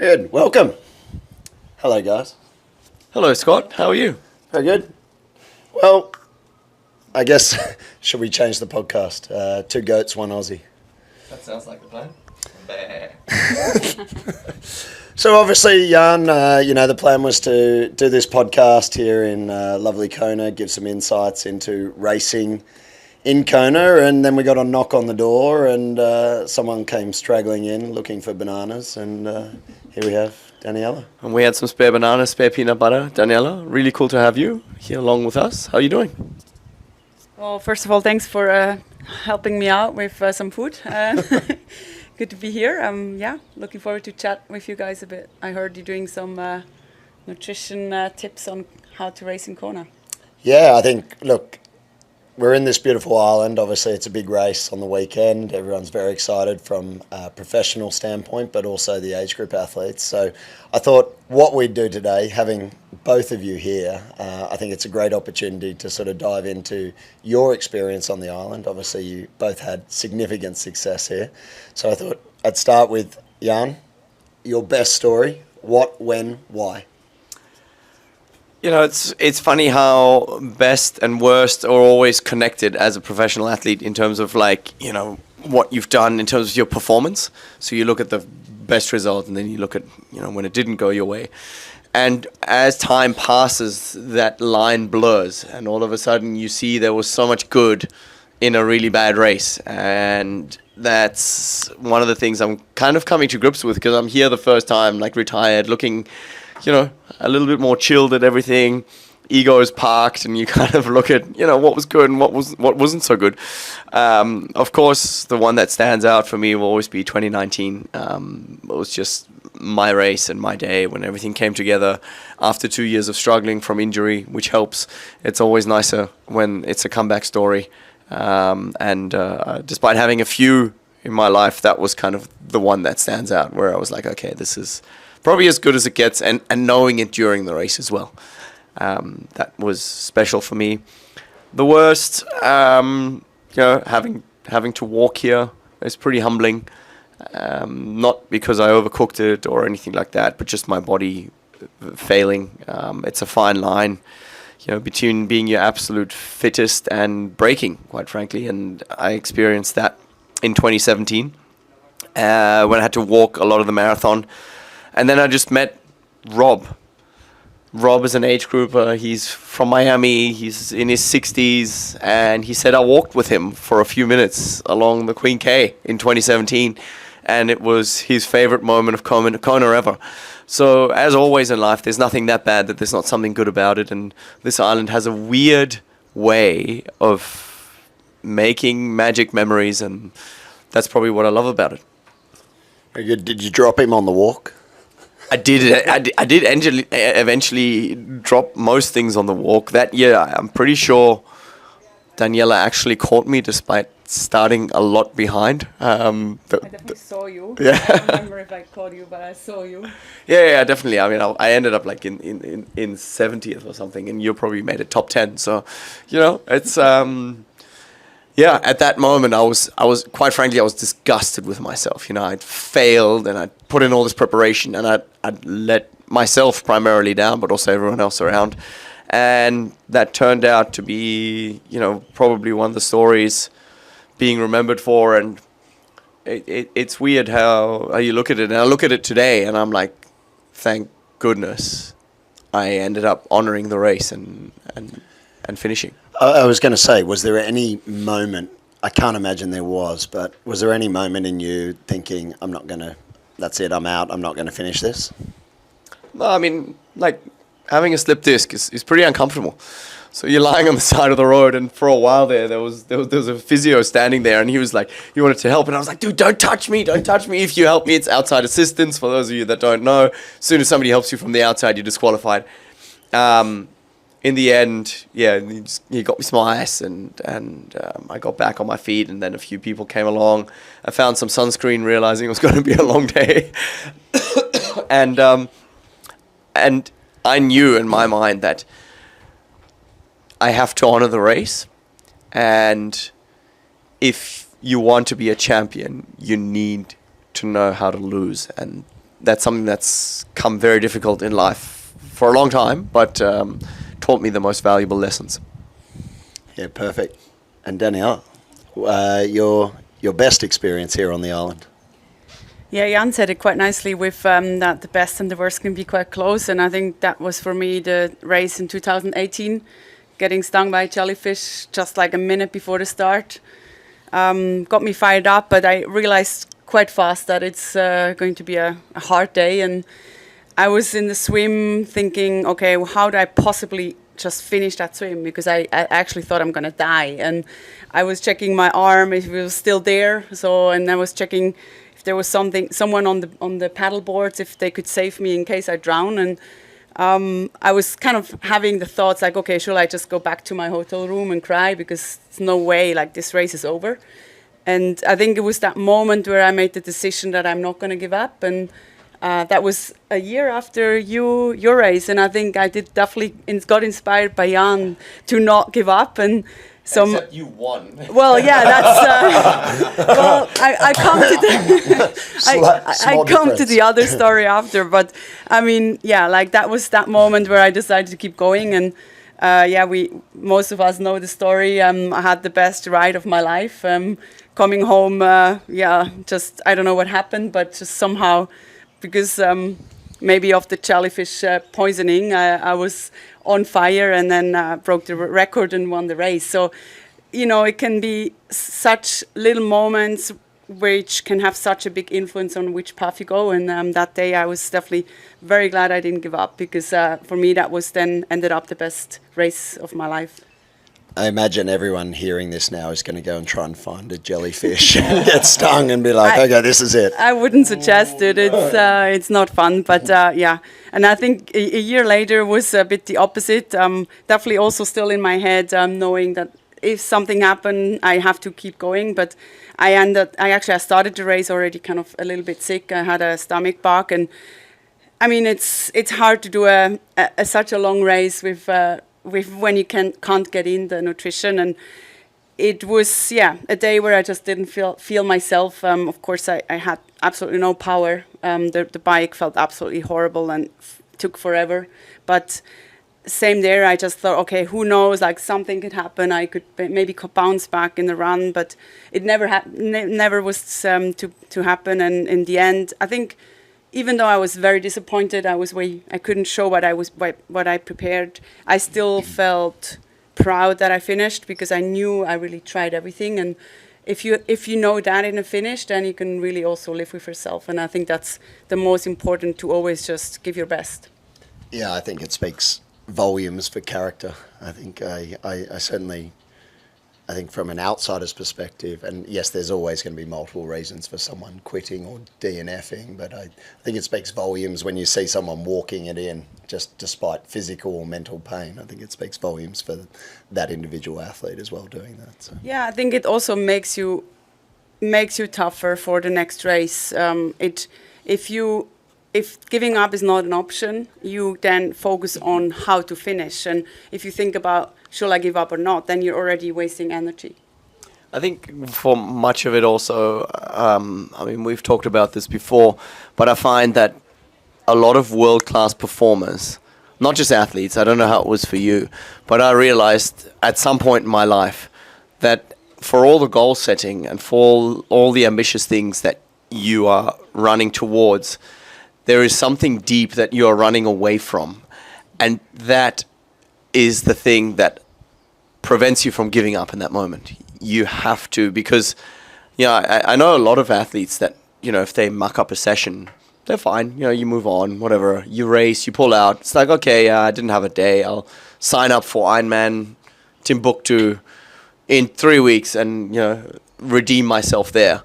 Good. Welcome. Hello, guys. Hello, Scott. How are you? Very good. Well, I guess, should we change the podcast? Two goats, one Aussie. That sounds like the plan. So obviously, Jan, the plan was to do this podcast here in lovely Kona, give some insights into racing in Kona, and then we got a knock on the door and someone came straggling in looking for bananas, and here we have Daniela. And we had some spare bananas, spare peanut butter. Daniela, really cool to have you here along with us. How are you doing? Well, first of all, thanks for helping me out with some food. Good to be here. Looking forward to chat with you guys a bit. I heard you're doing some nutrition tips on how to race in Kona. Yeah, I think, look, we're in this beautiful island. Obviously, it's a big race on the weekend. Everyone's very excited from a professional standpoint, but also the age group athletes. So I thought what we'd do today, having both of you here, I think it's a great opportunity to sort of dive into your experience on the island. Obviously, you both had significant success here. So I thought I'd start with Jan, your best story. What, when, why? You know, it's funny how best and worst are always connected as a professional athlete in terms of what you've done in terms of your performance. So you look at the best result and then you look at, when it didn't go your way. And as time passes, that line blurs and all of a sudden you see there was so much good in a really bad race. And that's one of the things I'm kind of coming to grips with because I'm here the first time, retired, looking a little bit more chilled at everything. Ego is parked, and you kind of look at, what was good and what wasn't so good. Of course, the one that stands out for me will always be 2019. It was just my race and my day when everything came together after 2 years of struggling from injury, which helps. It's always nicer when it's a comeback story. Despite having a few in my life, that was kind of the one that stands out, where I was like, okay, this is probably as good as it gets, and knowing it during the race as well. That was special for me. The worst, having to walk here is pretty humbling. Not because I overcooked it or anything like that, but just my body failing. It's a fine line, between being your absolute fittest and breaking, quite frankly. And I experienced that in 2017 when I had to walk a lot of the marathon. And then I just met Rob. Rob is an age grouper. He's from Miami. He's in his 60s. And he said I walked with him for a few minutes along the Queen K in 2017. And it was his favorite moment of Kona ever. So as always in life, there's nothing that bad that there's not something good about it. And this island has a weird way of making magic memories. And that's probably what I love about it. Very good. Did you drop him on the walk? I did eventually drop most things on the walk. That year, I'm pretty sure Daniela actually caught me despite starting a lot behind. I definitely saw you. Yeah. I don't remember if I caught you, but I saw you. Yeah, definitely. I mean, I ended up in 70th or something, and you probably made it top 10. So, it's... Yeah, at that moment, I was quite frankly, I was disgusted with myself. I'd failed and I'd put in all this preparation and I'd let myself primarily down, but also everyone else around. And that turned out to be, probably one of the stories being remembered for. And it's weird how you look at it. And I look at it today and I'm like, thank goodness I ended up honoring the race and finishing. I was going to say, was there any moment, I can't imagine there was, but was there any moment in you thinking, that's it, I'm out, I'm not going to finish this? No, I mean, having a slip disc is pretty uncomfortable. So you're lying on the side of the road, and for a while there was a physio standing there, and he was like, he wanted to help, and I was like, dude, don't touch me. If you help me, it's outside assistance. For those of you that don't know, as soon as somebody helps you from the outside, you're disqualified. In the end, he got me some ice and I got back on my feet, and then a few people came along. I found some sunscreen, realizing it was going to be a long day. and I knew in my mind that I have to honor the race. And if you want to be a champion, you need to know how to lose. And that's something that's come very difficult in life for a long time, but taught me the most valuable lessons. Yeah, perfect. And Daniela, your best experience here on the island? Yeah, Jan said it quite nicely with that the best and the worst can be quite close. And I think that was for me the race in 2018, getting stung by a jellyfish just like a minute before the start. Got me fired up, but I realized quite fast that it's going to be a hard day. And I was in the swim thinking, okay, well, how do I possibly just finish that swim? Because I actually thought I'm going to die. And I was checking my arm if it was still there. And I was checking if there was someone on the paddle boards, if they could save me in case I drown. And I was kind of having the thoughts like, okay, should I just go back to my hotel room and cry, because there's no way like this race is over. And I think it was that moment where I made the decision that I'm not going to give up. And that was a year after your race, and I think I did definitely got inspired by Jan to not give up. And except you won. Well, yeah, that's well, I come to the I come to the other story after, but I mean, yeah, like that was that moment where I decided to keep going. And yeah, most of us know the story. I had the best ride of my life. Coming home, yeah, just I don't know what happened, but just somehow, because maybe of the jellyfish poisoning, I was on fire, and then broke the record and won the race. So, you know, it can be such little moments which can have such a big influence on which path you go. And that day I was definitely very glad I didn't give up, because for me that was then ended up the best race of my life. I imagine everyone hearing this now is going to go and try and find a jellyfish and get stung and be like, okay, this is it. I wouldn't suggest it. It's not fun, but yeah. And I think a year later was a bit the opposite. Definitely also still in my head, knowing that if something happened, I have to keep going. But I started the race already kind of a little bit sick. I had a stomach bug, and I mean, it's hard to do such a long race with when you can't get in the nutrition. And it was a day where I just didn't feel myself. Of course I had absolutely no power. The bike felt absolutely horrible and took forever, but same there, I just thought, okay, who knows, like something could happen, I could maybe bounce back in the run, but it never was to happen. And in the end, I think even though I was very disappointed, I couldn't show what I prepared, I still felt proud that I finished, because I knew I really tried everything. And if you know that in a finish, then you can really also live with yourself. And I think that's the most important, to always just give your best. Yeah, I think it speaks volumes for character. I think I certainly, I think from an outsider's perspective, and yes, there's always going to be multiple reasons for someone quitting or DNFing, but I think it speaks volumes when you see someone walking it in, just despite physical or mental pain. I think it speaks volumes for that individual athlete as well doing that. So. Yeah, I think it also makes you tougher for the next race. If giving up is not an option, you then focus on how to finish. And if you think about, should I give up or not, then you're already wasting energy. I think for much of it also, I mean, we've talked about this before, but I find that a lot of world-class performers, not just athletes, I don't know how it was for you, but I realized at some point in my life that for all the goal setting and for all the ambitious things that you are running towards, there is something deep that you're running away from. And that is the thing that prevents you from giving up in that moment. You have to, because, you know, I know a lot of athletes that, you know, if they muck up a session, they're fine. You know, you move on, whatever. You race, you pull out. It's like, okay, I didn't have a day. I'll sign up for IRONMAN Timbuktu in 3 weeks and, you know, redeem myself there.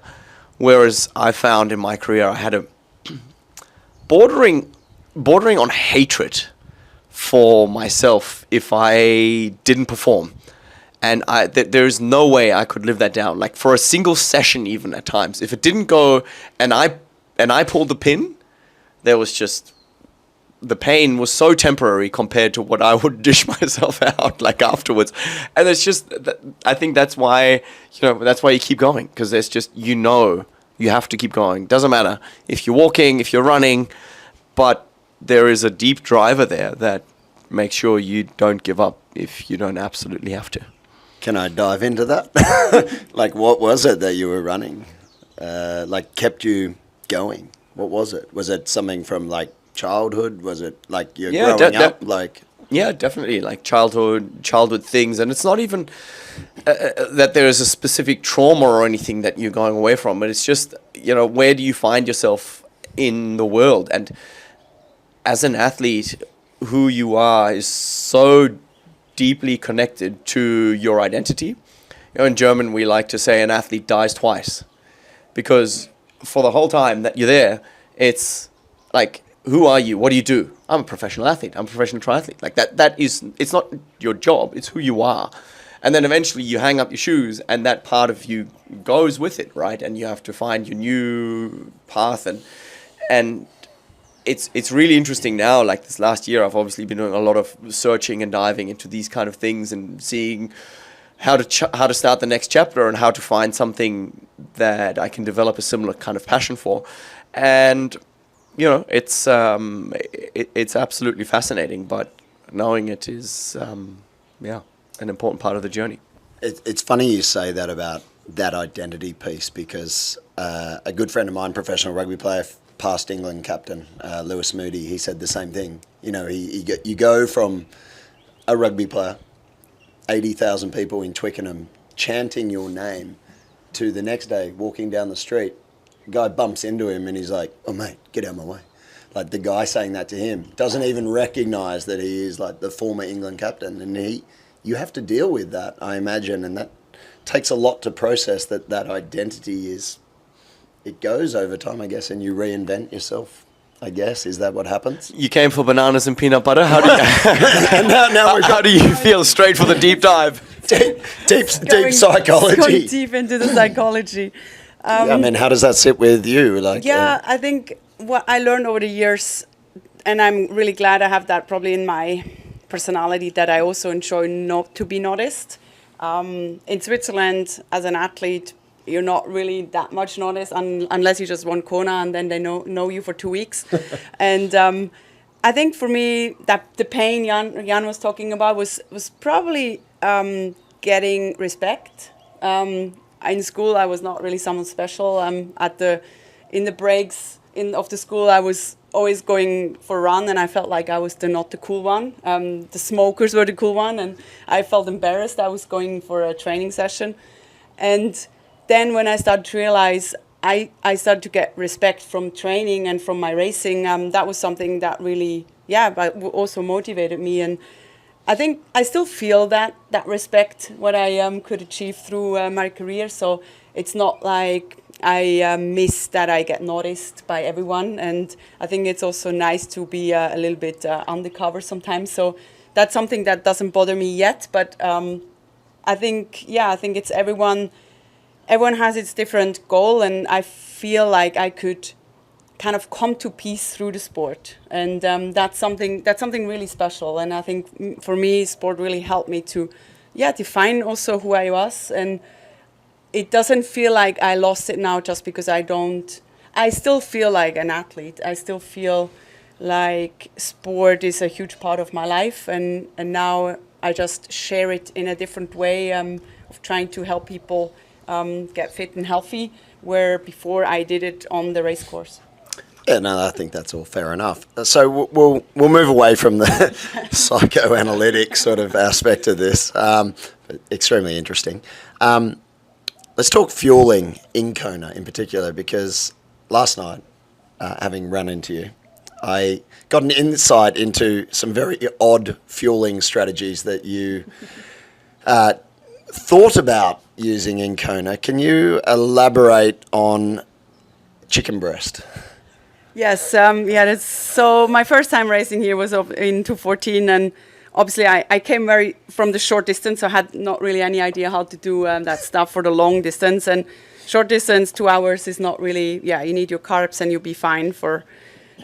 Whereas I found in my career, I had a bordering on hatred for myself if I didn't perform. And there's no way I could live that down. Like for a single session, even at times, if it didn't go and I pulled the pin, there was just, the pain was so temporary compared to what I would dish myself out like afterwards. And it's just, I think that's why you keep going, because there's just, you know, You have to keep going. Doesn't matter if you're walking, if you're running, but there is a deep driver there that makes sure you don't give up if you don't absolutely have to. Can I dive into that? Like, what was it that you were running? Like, kept you going? What was it? Was it something from, like, childhood? Was it, like, you're growing up? Like, yeah, definitely. Like, childhood things. And it's not even that there is a specific trauma or anything that you're going away from, but it's just, you know, where do you find yourself in the world? And as an athlete, who you are is so deeply connected to your identity. You know, in German, we like to say an athlete dies twice, because for the whole time that you're there, it's like, who are you? What do you do? I'm a professional athlete. I'm a professional triathlete. Like that is, it's not your job. It's who you are. And then eventually you hang up your shoes and that part of you goes with it, right? And you have to find your new path. And it's really interesting now. Like this last year, I've obviously been doing a lot of searching and diving into these kind of things and seeing how to start the next chapter and how to find something that I can develop a similar kind of passion for. And you know, it's absolutely fascinating, but knowing it is, an important part of the journey. It's funny you say that about that identity piece, because a good friend of mine, professional rugby player, past England captain, Lewis Moody, he said the same thing. You know, you go from a rugby player, 80,000 people in Twickenham chanting your name, to the next day walking down the street, guy bumps into him and he's like, "Oh mate, get out of my way." Like the guy saying that to him doesn't even recognise that he is like the former England captain, and you have to deal with that, I imagine, and that takes a lot to process. That identity it goes over time, I guess, and you reinvent yourself, I guess. Is that what happens? You came for bananas and peanut butter. How do you, how do you feel straight for the deep dive? Deep psychology. Going deep into the psychology. I mean, how does that sit with you? Like, I think what I learned over the years, and I'm really glad I have that probably in my personality, that I also enjoy not to be noticed. In Switzerland, as an athlete, you're not really that much noticed unless you just won Kona, and then they know you for 2 weeks. And I think for me, that the pain Jan was talking about was probably getting respect. In school, I was not really someone special. In the breaks of the school, I was always going for a run, and I felt like I was not the cool one. The smokers were the cool one, and I felt embarrassed. I was going for a training session, and then when I started to realize, I started to get respect from training and from my racing. That was something that really, but also motivated me. And I think I still feel that respect, what I could achieve through my career. So it's not like I miss that I get noticed by everyone. And I think it's also nice to be a little bit undercover sometimes. So that's something that doesn't bother me yet. But I think it's everyone has its different goal. And I feel like I could kind of come to peace through the sport, and that's something really special. And I think for me, sport really helped me to define also who I was, and it doesn't feel like I lost it now just because I still feel like an athlete. I still feel like sport is a huge part of my life, and now I just share it in a different way of trying to help people get fit and healthy, where before I did it on the race course. Yeah, no, I think that's all fair enough. So we'll move away from the psychoanalytic sort of aspect of this. Extremely interesting. Let's talk fueling in Kona in particular, because last night, having run into you, I got an insight into some very odd fueling strategies that you thought about using in Kona. Can you elaborate on chicken breast? Yes, that's so. My first time racing here was in 2014, and obviously I came from the short distance, so I had not really any idea how to do that stuff for the long distance. And short distance, 2 hours is not really. You need your carbs and you'll be fine for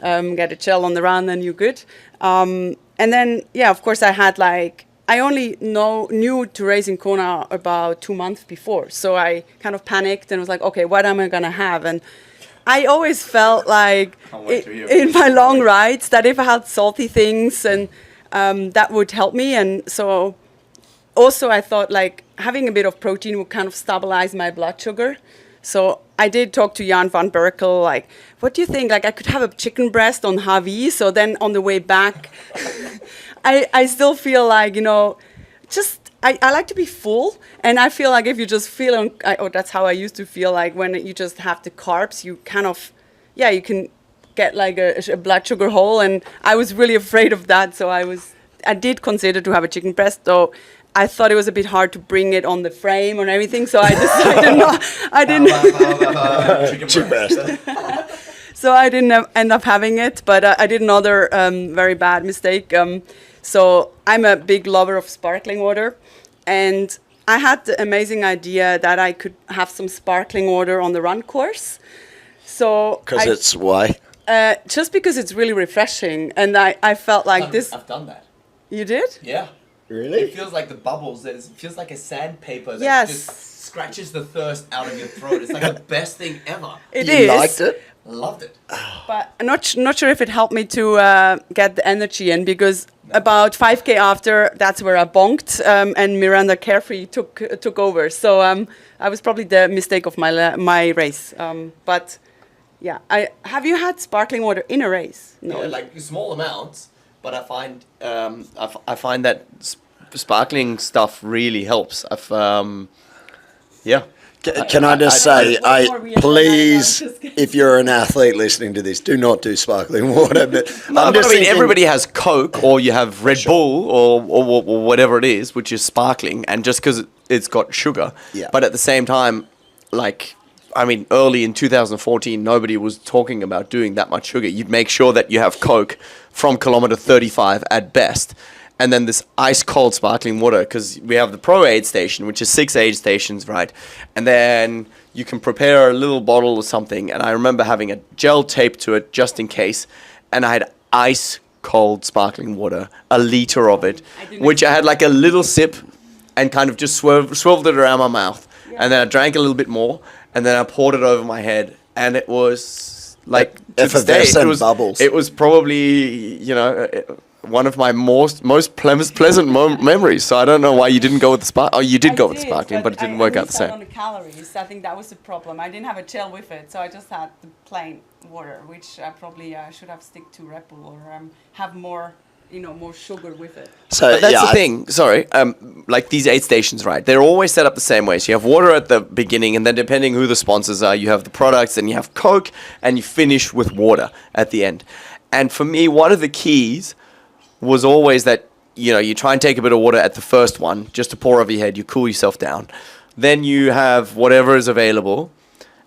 get a gel on the run and you're good. And then of course I I only knew to race in Kona about 2 months before. So I kind of panicked and was like, okay, what am I going to have? And I always felt like in my long rides that if I had salty things and that would help me. And so also I thought like having a bit of protein would kind of stabilize my blood sugar. So I did talk to Jan van Berkel, like, what do you think? Like I could have a chicken breast on Hawaii. So then on the way back, I still feel like, I like to be full. And I feel like if you just feel, that's how I used to feel like when you just have the carbs, you kind of, you can get like a blood sugar hole. And I was really afraid of that. So I did consider to have a chicken breast, though. I thought it was a bit hard to bring it on the frame and everything, so I decided Chicken breast. So I didn't end up having it, but I did another very bad mistake. So I'm a big lover of sparkling water, and I had the amazing idea that I could have some sparkling water on the run course. So Because it's why? just because it's really refreshing, and I felt like this. I've done that. You did? Yeah. Really? It feels like the bubbles. It feels like a sandpaper that Yes. just scratches the thirst out of your throat. It's like the best thing ever. It You is. liked it? Loved it. But I'm not sure if it helped me to get the energy in, because about 5K after, that's where I bonked, and Miranda Carefree took over. So I was probably the mistake of my race. But yeah, have you had sparkling water in a race? No. Yeah, like small amounts, but I find that sparkling stuff really helps. Can I just say, Way more weird than please, I know, I'm just kidding. if you're an athlete listening to this, do not do sparkling water. But I'm just thinking, everybody has Coke, or you have Red Bull, or whatever it is, which is sparkling, and just because it's got sugar. Yeah. But at the same time, early in 2014, nobody was talking about doing that much sugar. You'd make sure that you have Coke from kilometer 35 at best, and then this ice cold sparkling water, because we have the Pro Aid station, which is 6 aid stations, right? And then you can prepare a little bottle or something. And I remember having a gel taped to it just in case. And I had ice cold sparkling water, a liter of it, which I had like a little sip and kind of just swerved it around my mouth. And then I drank a little bit more, and then I poured it over my head. And it was like, to this day, effervescent bubbles. it was probably, one of my most pleasant memories. So I don't know why you didn't go with the sparkling. Oh, you did go with the sparkling, but it didn't work out the I missed out same. on the calories. I think that was the problem. I didn't have a gel with it, so I just had the plain water, which I probably should have stick to Red Bull or have more, more sugar with it. So But that's yeah, the thing. Sorry, like these aid stations, right? They're always set up the same way. So you have water at the beginning, and then depending who the sponsors are, you have the products, and you have Coke, and you finish with water at the end. And for me, one of the keys was always that, you try and take a bit of water at the first one, just to pour over your head, you cool yourself down. Then you have whatever is available.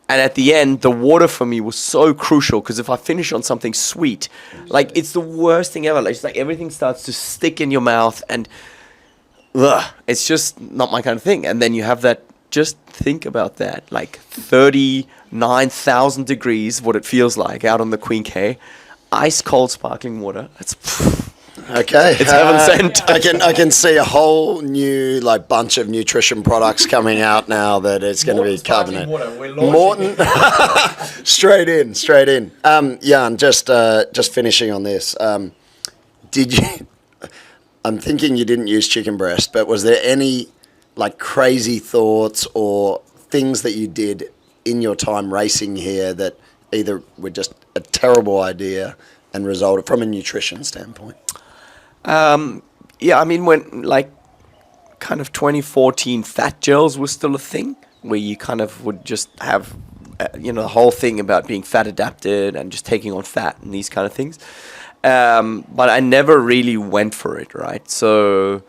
And at the end, the water for me was so crucial, because if I finish on something sweet, like it's the worst thing ever. Like, it's like everything starts to stick in your mouth, and it's just not my kind of thing. And then you have that, just think about that, like 39,000 degrees, what it feels like out on the Queen K, ice cold sparkling water. okay. It's heaven sent. I can see a whole new bunch of nutrition products coming out now that it's going to be carbonate. Morton, straight in. Jan, just finishing on this. Did you? I'm thinking you didn't use chicken breast, but was there any crazy thoughts or things that you did in your time racing here that either were just a terrible idea and resulted from a nutrition standpoint? When kind of 2014 fat gels was still a thing, where you kind of would just have, the whole thing about being fat adapted and just taking on fat and these kind of things. But I never really went for it, right? So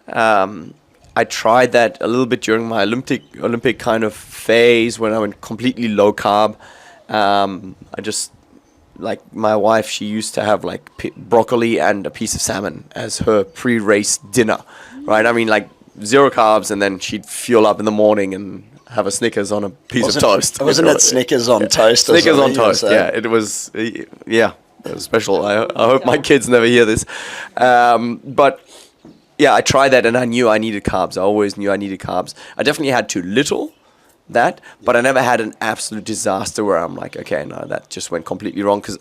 I tried that a little bit during my Olympic kind of phase when I went completely low carb. I just, my wife, she used to have broccoli and a piece of salmon as her pre-race dinner, right? I mean, 0 carbs, and then she'd fuel up in the morning and have a Snickers on a piece of toast. Wasn't it Snickers on toast? or Snickers on something, toast, yeah. It was, it was special. I hope my kids never hear this. But yeah, I tried that and I knew I needed carbs. I always knew I needed carbs. I definitely had too little that, but I never had an absolute disaster where I'm like, okay, no, that just went completely wrong. Because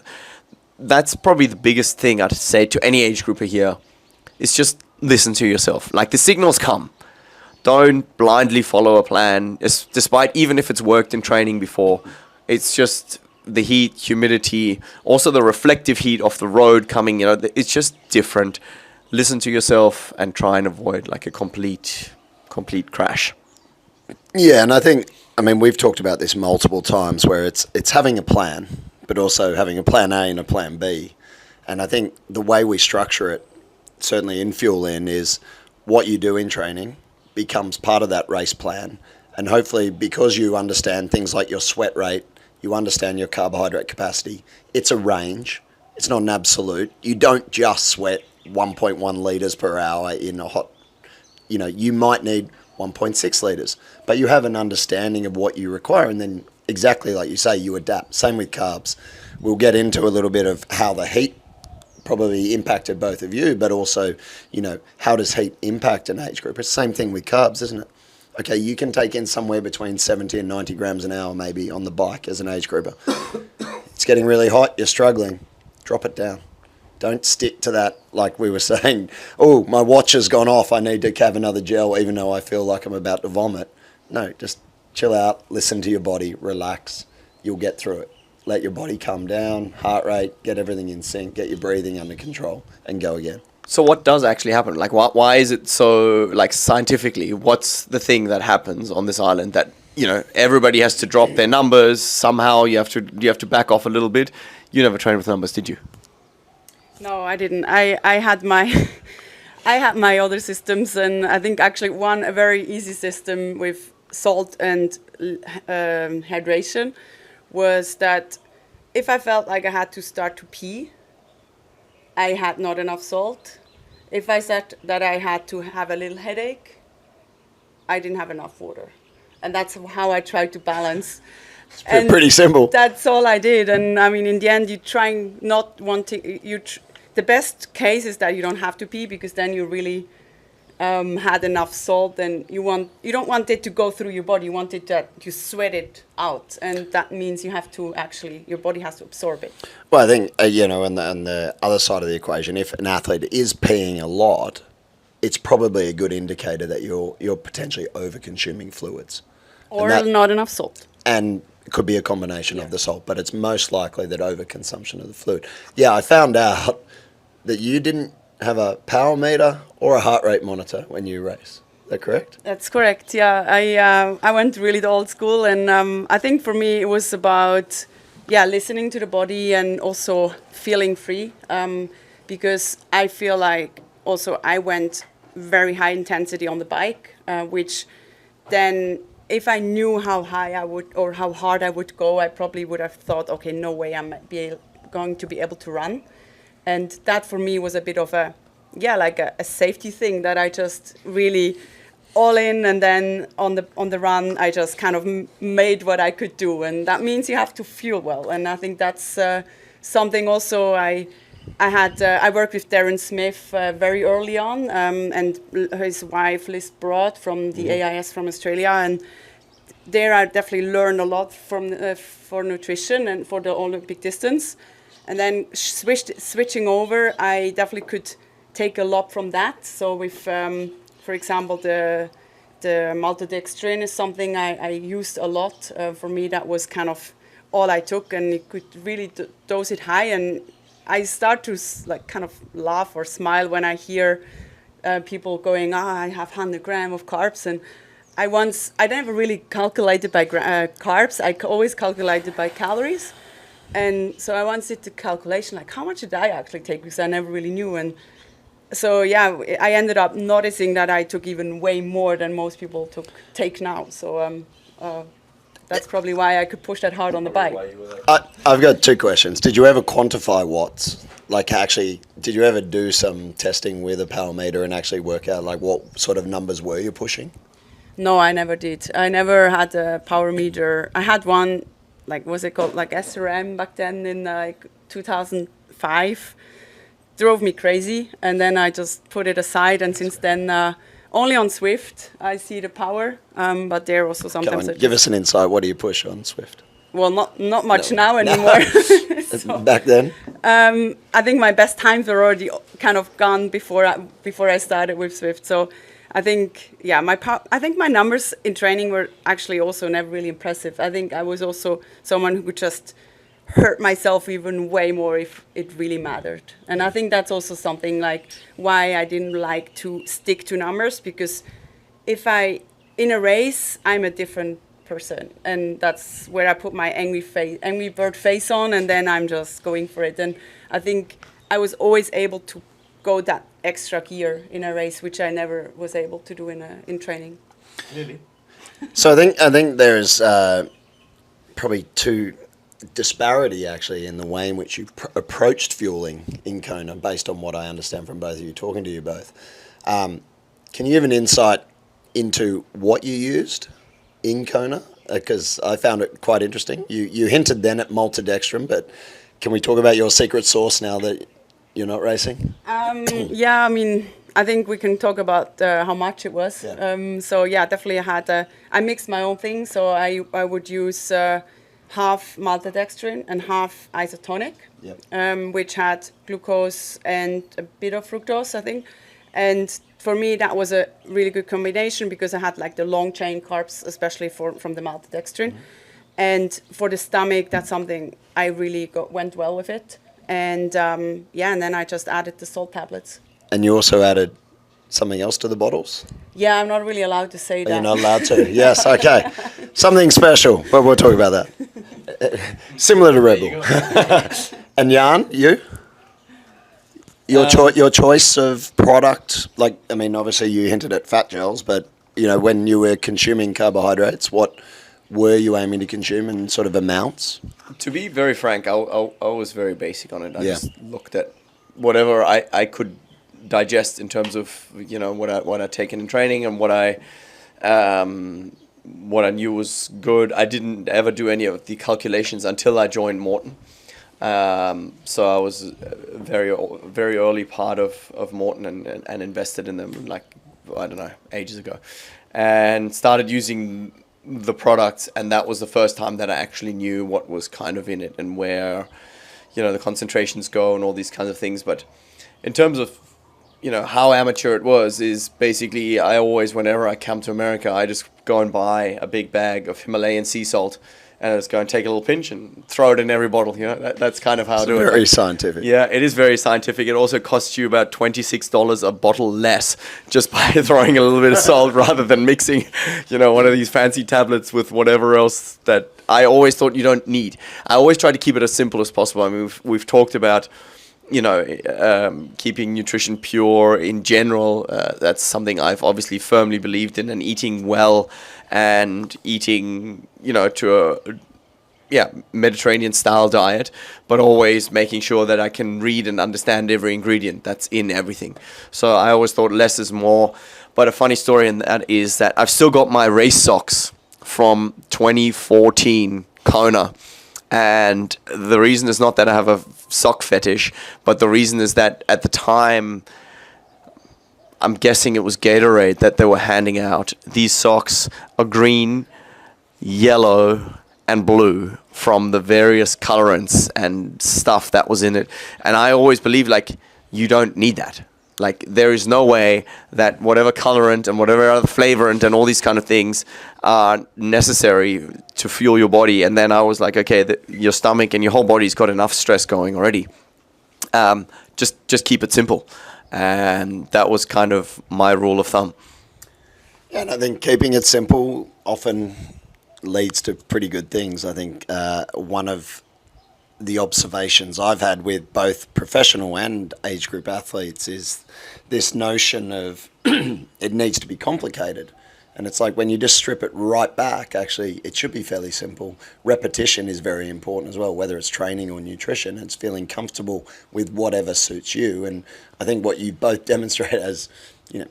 that's probably the biggest thing I'd say to any age grouper here is just listen to yourself. Like, the signals come. Don't blindly follow a plan, despite even if it's worked in training before. It's just the heat, humidity, also the reflective heat off the road coming, it's just different. Listen to yourself and try and avoid like a complete crash. Yeah, and I mean, we've talked about this multiple times where it's having a plan, but also having a plan A and a plan B. And I think the way we structure it, certainly in Fuelin, is what you do in training becomes part of that race plan. And hopefully, because you understand things like your sweat rate, you understand your carbohydrate capacity, it's a range. It's not an absolute. You don't just sweat 1.1 litres per hour in a hot, you might need 1.6 litres, but you have an understanding of what you require, and then exactly like you say, you adapt. Same with carbs. We'll get into a little bit of how the heat probably impacted both of you, but also, how does heat impact an age group? It's the same thing with carbs, isn't it? Okay, you can take in somewhere between 70 and 90 grams an hour maybe on the bike as an age grouper. It's getting really hot, you're struggling, drop it down. Don't stick to that, like we were saying, oh, my watch has gone off, I need to have another gel even though I feel like I'm about to vomit. No, just chill out, listen to your body, relax, you'll get through it. Let your body calm down, heart rate, get everything in sync, get your breathing under control, and go again. So what does actually happen? Like, why is it so, like, scientifically, what's the thing that happens on this island that, everybody has to drop their numbers, somehow you have to back off a little bit? You never trained with numbers, did you? No, I didn't. I had my I had my other systems, and I think actually a very easy system with salt and hydration was that if I felt like I had to start to pee, I had not enough salt. If I said that I had to have a little headache, I didn't have enough water. And that's how I tried to balance. It's pretty simple. That's all I did. And I mean, in the end, you're trying not wanting, the best case is that you don't have to pee, because then you really had enough salt, and you don't want it to go through your body. You want it that you sweat it out, and that means you have to your body has to absorb it. Well, I think on the other side of the equation, if an athlete is peeing a lot, it's probably a good indicator that you're potentially over-consuming fluids, or not enough salt. And it could be a combination of the salt, but it's most likely that overconsumption of the fluid. Yeah, I found out that you didn't have a power meter or a heart rate monitor when you race. Is that correct? That's correct. Yeah, I went really the old school, and I think for me it was about listening to the body and also feeling free, because I feel like also I went very high intensity on the bike, which then if I knew how high I would or how hard I would go, I probably would have thought, okay, no way I'm going to be able to run. And that for me was a bit of a safety thing, that I just really all in, and then on the run I just kind of made what I could do, and that means you have to fuel well. And I think that's something also I worked with Darren Smith very early on, and his wife Liz Broad from the AIS from Australia, and there I definitely learned a lot from for nutrition and for the Olympic distance. And then switching over, I definitely could take a lot from that. So with, for example, the maltodextrin is something I used a lot. For me, that was kind of all I took, and you could really dose it high. And I start to kind of laugh or smile when I hear people going, I have 100 grams of carbs. And I never really calculated by carbs. I always calculated by calories. And so I once did the calculation, like how much did I actually take, because I never really knew. And so I ended up noticing that I took even way more than most people take now. So that's probably why I could push that hard on the bike. I've got two questions. Did you ever quantify watts? Like, actually, did you ever do some testing with a power meter and actually work out like what sort of numbers were you pushing? No, I never did. I never had a power meter. I had one, like, was it called like SRM back then in like 2005. drove me crazy, and then I just put it aside, and since then only on Swift I see the power, but there also sometimes Give us an insight. What do you push on Swift? well, not much now anymore. So, Back then? I think my best times were already kind of gone before I started with Swift. So I think, yeah, I think my numbers in training were actually also never really impressive. I think I was also someone who could just hurt myself even way more if it really mattered. And I think that's also something like why I didn't like to stick to numbers, because in a race, I'm a different person, and that's where I put my angry bird face on, and then I'm just going for it. And I think I was always able to go that extra gear in a race, which I never was able to do in training. Really? So I think there's probably two disparity actually in the way in which you approached fueling in Kona, based on what I understand from both of you, talking to you both. Can you give an insight into what you used in Kona? Because I found it quite interesting. You hinted then at maltodextrin, but can we talk about your secret sauce now that you're not racing? Yeah, I mean, I think we can talk about how much it was. Yeah. So yeah, definitely I mixed my own thing. So I would use half maltodextrin and half isotonic, Yep. which had glucose and a bit of fructose, I think. And for me, that was a really good combination because I had like the long chain carbs, especially from the maltodextrin. Mm-hmm. And for the stomach, that's something I really went well with it. And yeah, and then I just added the salt tablets. And you also added something else to the bottles? Yeah, I'm not really allowed to say that. You're not allowed to? Yes, okay. Something special, but we'll talk about that. Similar to Red Bull. And Jan, you? Your choice of product, like, I mean, obviously you hinted at fat gels, but, you know, when you were consuming carbohydrates, what were you aiming to consume in sort of amounts? To be very frank, I was very basic on it. I Yeah. just looked at whatever I could digest in terms of, you know, what I'd taken in training and what I knew was good. I didn't ever do any of the calculations until I joined Morton. So I was a very early part of Morton and invested in them like, I don't know, ages ago, and started using the product, and that was the first time that I actually knew what was kind of in it and where, you know, the concentrations go and all these kinds of things. But in terms of, you know, how amateur it was, is basically I always, whenever I come to America, I just go and buy a big bag of Himalayan sea salt and I just go and take a little pinch and throw it in every bottle. You know, that's kind of how I do it. Very scientific. Yeah, it is very scientific. It also costs you about $26 a bottle less just by throwing a little bit of salt rather than mixing, you know, one of these fancy tablets with whatever else that I always thought you don't need. I always try to keep it as simple as possible. I mean, we've talked about, you know, keeping nutrition pure in general. That's something I've obviously firmly believed in, and eating well and eating, you know, to a Mediterranean style diet, but always making sure that I can read and understand every ingredient that's in everything. So I always thought less is more. But a funny story in that is that I've still got my race socks from 2014 Kona. And the reason is not that I have a sock fetish, but the reason is that at the time, I'm guessing it was Gatorade that they were handing out. These socks are green, yellow, and blue from the various colorants and stuff that was in it. And I always believed, like, you don't need that. Like, there is no way that whatever colorant and whatever other flavorant and all these kind of things are necessary to fuel your body. And then I was like, okay, your stomach and your whole body's got enough stress going already. Just keep it simple. And that was kind of my rule of thumb. Yeah, and I think keeping it simple often leads to pretty good things. I think one of the observations I've had with both professional and age group athletes is this notion of it needs to be complicated. And it's like when you just strip it right back, actually, it should be fairly simple. Repetition is very important as well, whether it's training or nutrition. It's feeling comfortable with whatever suits you. And I think what you both demonstrate as, you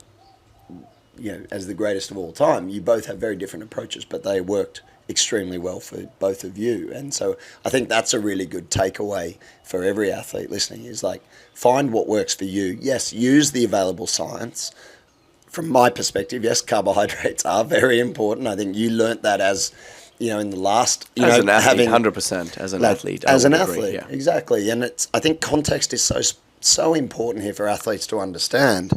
know, as the greatest of all time, you both have very different approaches, but they worked extremely well for both of you. And so I think that's a really good takeaway for every athlete listening, is like, find what works for you. Yes, use the available science. From my perspective, yes, carbohydrates are very important. I think you learnt that as, in the last, as an athlete, 100%, as an athlete. As an athlete, yeah. Exactly. And I think context is so important here for athletes to understand,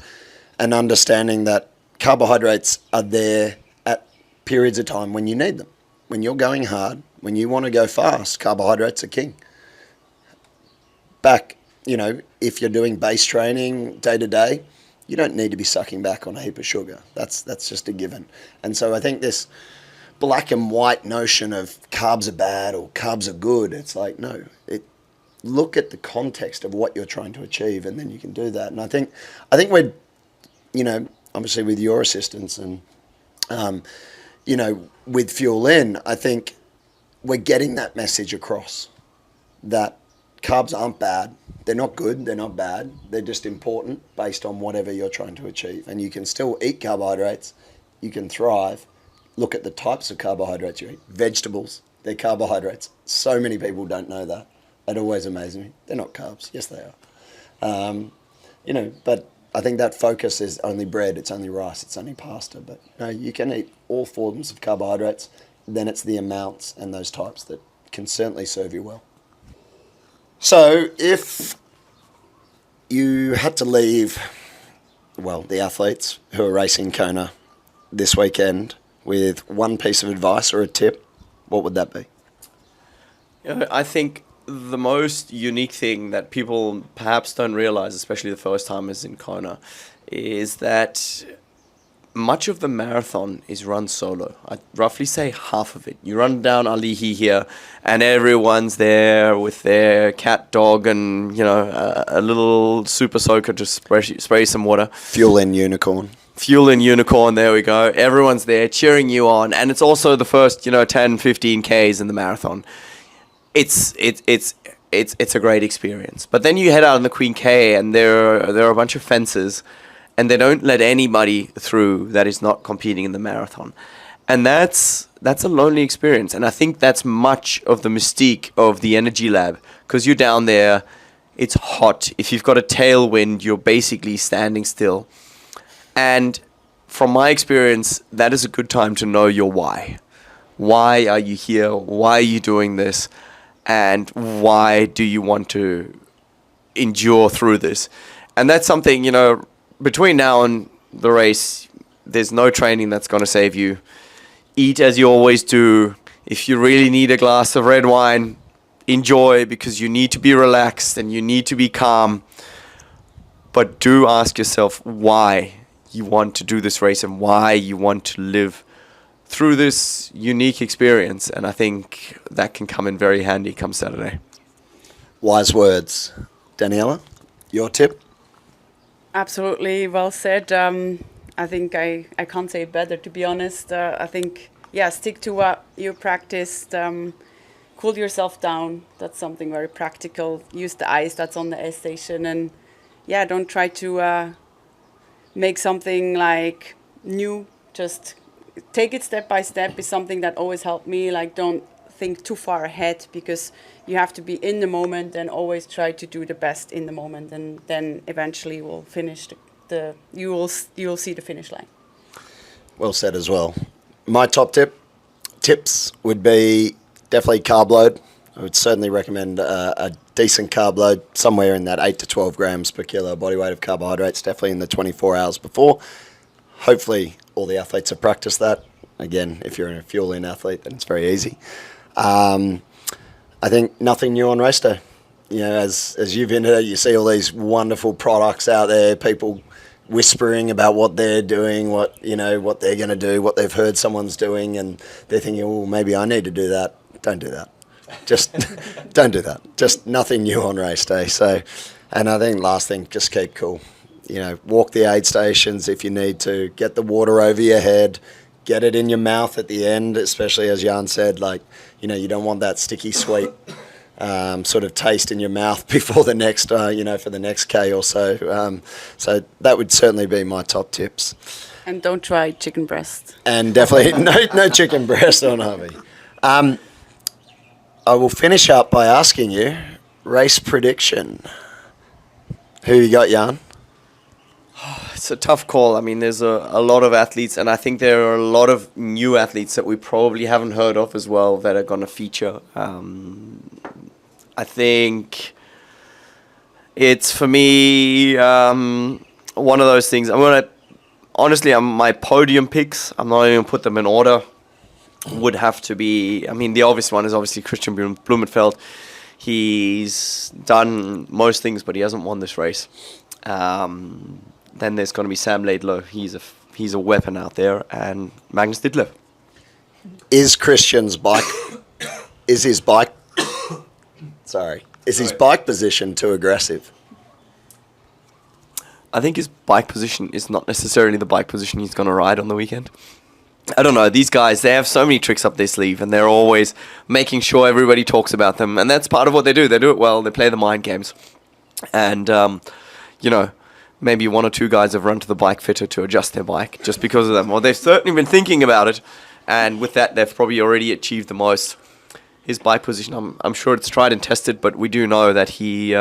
and understanding that carbohydrates are there at periods of time when you need them. When you're going hard, when you want to go fast, carbohydrates are king. Back, if you're doing base training day to day, you don't need to be sucking back on a heap of sugar. That's just a given. And so I think this black and white notion of carbs are bad or carbs are good, it's like, no, look at the context of what you're trying to achieve, and then you can do that. And I think we're, obviously with your assistance and, with Fuelin, I think we're getting that message across, that carbs aren't bad. They're not good. They're not bad. They're just important based on whatever you're trying to achieve. And you can still eat carbohydrates. You can thrive. Look at the types of carbohydrates you eat. Vegetables, they're carbohydrates. So many people don't know that. It always amazes me. They're not carbs. Yes, they are. But I think that focus is only bread, it's only rice, it's only pasta. But you can eat all forms of carbohydrates. Then it's the amounts and those types that can certainly serve you well. So if you had to leave, the athletes who are racing Kona this weekend with one piece of advice or a tip, what would that be? I think the most unique thing that people perhaps don't realize, especially the first timers in Kona, is that much of the marathon is run solo. I'd roughly say half of it. You run down Alihi here, and everyone's there with their cat, dog, and a little super soaker to spray some water. Fuelin Unicorn, there we go. Everyone's there cheering you on, and it's also the first 10, 15 Ks in the marathon. It's a great experience. But then you head out on the Queen K, and there are a bunch of fences, and they don't let anybody through that is not competing in the marathon. And that's a lonely experience. And I think that's much of the mystique of the Energy Lab, because you're down there, it's hot. If you've got a tailwind, you're basically standing still. And from my experience, that is a good time to know your why. Why are you here? Why are you doing this? And why do you want to endure through this? And that's something, between now and the race, there's no training that's going to save you. Eat as you always do. If you really need a glass of red wine, enjoy, because you need to be relaxed and you need to be calm. But do ask yourself why you want to do this race and why you want to live through this unique experience. And I think that can come in very handy come Saturday. Wise words. Daniela, your tip? Absolutely, well said. I think I can't say it better, to be honest. I think, stick to what you practiced. Cool yourself down. That's something very practical. Use the ice that's on the air station. And don't try to make something like new. Just take it step by step is something that always helped me. Like, don't think too far ahead, because you have to be in the moment and always try to do the best in the moment, and then eventually we'll finish you will see the finish line. Well said as well. My top tips would be definitely carb load. I would certainly recommend a decent carb load, somewhere in that 8 to 12 grams per kilo body weight of carbohydrates, definitely in the 24 hours before. Hopefully all the athletes have practiced that. Again, if you're a Fuelin athlete, then it's very easy. I think nothing new on race day. As you've entered it, you see all these wonderful products out there, people whispering about what they're doing, what they're going to do, what they've heard someone's doing, and they're thinking, oh, maybe I need to do that. Don't do that. Just don't do that. Just nothing new on race day. So, and I think last thing, just keep cool. Walk the aid stations if you need to. Get the water over your head. Get it in your mouth at the end, especially as Jan said, you don't want that sticky sweet sort of taste in your mouth before the next, for the next K or so. So that would certainly be my top tips. And don't try chicken breast. And definitely no chicken breast on Harvey. I will finish up by asking you, race prediction. Who you got, Jan? It's a tough call. I mean, there's a lot of athletes, and I think there are a lot of new athletes that we probably haven't heard of as well that are going to feature. I think it's, for me, one of those things. Honestly, my podium picks, I'm not even going to put them in order, would have to be, I mean, the obvious one is obviously Christian Blumenfeld. He's done most things, but he hasn't won this race. Then there's going to be Sam Laidlow. He's a weapon out there, and Magnus Ditlev. Is Christian's bike? Is his bike? Sorry. Is his bike position too aggressive? I think his bike position is not necessarily the bike position he's going to ride on the weekend. I don't know. These guys, they have so many tricks up their sleeve, and they're always making sure everybody talks about them. And that's part of what they do. They do it well. They play the mind games. And, maybe one or two guys have run to the bike fitter to adjust their bike just because of them. Well, they've certainly been thinking about it. And with that, they've probably already achieved the most. His bike position, I'm sure it's tried and tested, but we do know that he...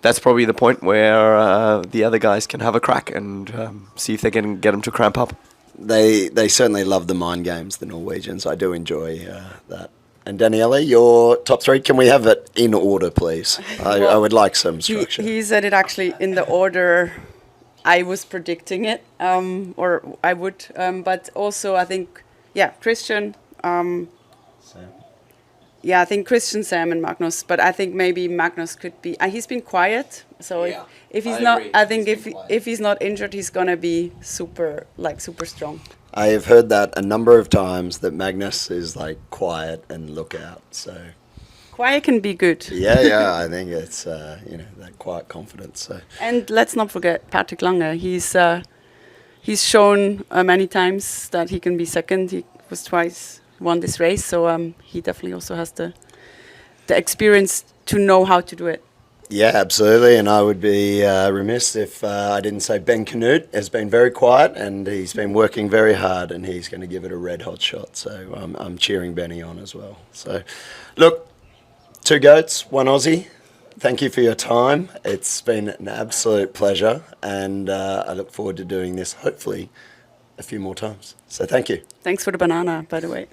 that's probably the point where the other guys can have a crack and see if they can get him to cramp up. They certainly love the mind games, the Norwegians. I do enjoy that. And Daniela, your top three, can we have it in order, please? I would like some structure. He said it actually in the order I was predicting it, or I would. But also, I think, Christian. Sam. Yeah, I think Christian, Sam, and Magnus. But I think maybe Magnus could be. He's been quiet, so if he's not, agree. I think if he's not injured, he's gonna be super strong. I have heard that a number of times that Magnus is like quiet and look out. So quiet can be good. Yeah. I think it's that quiet confidence. So. And let's not forget Patrick Lange. He's shown many times that he can be second. He was twice won this race, so he definitely also has the experience to know how to do it. Yeah, absolutely, and I would be remiss if I didn't say Ben Canute has been very quiet and he's been working very hard, and he's going to give it a red-hot shot, so I'm cheering Benny on as well. So, look, 2 goats, 1 Aussie, thank you for your time. It's been an absolute pleasure, and I look forward to doing this, hopefully, a few more times. So thank you. Thanks for the banana, by the way.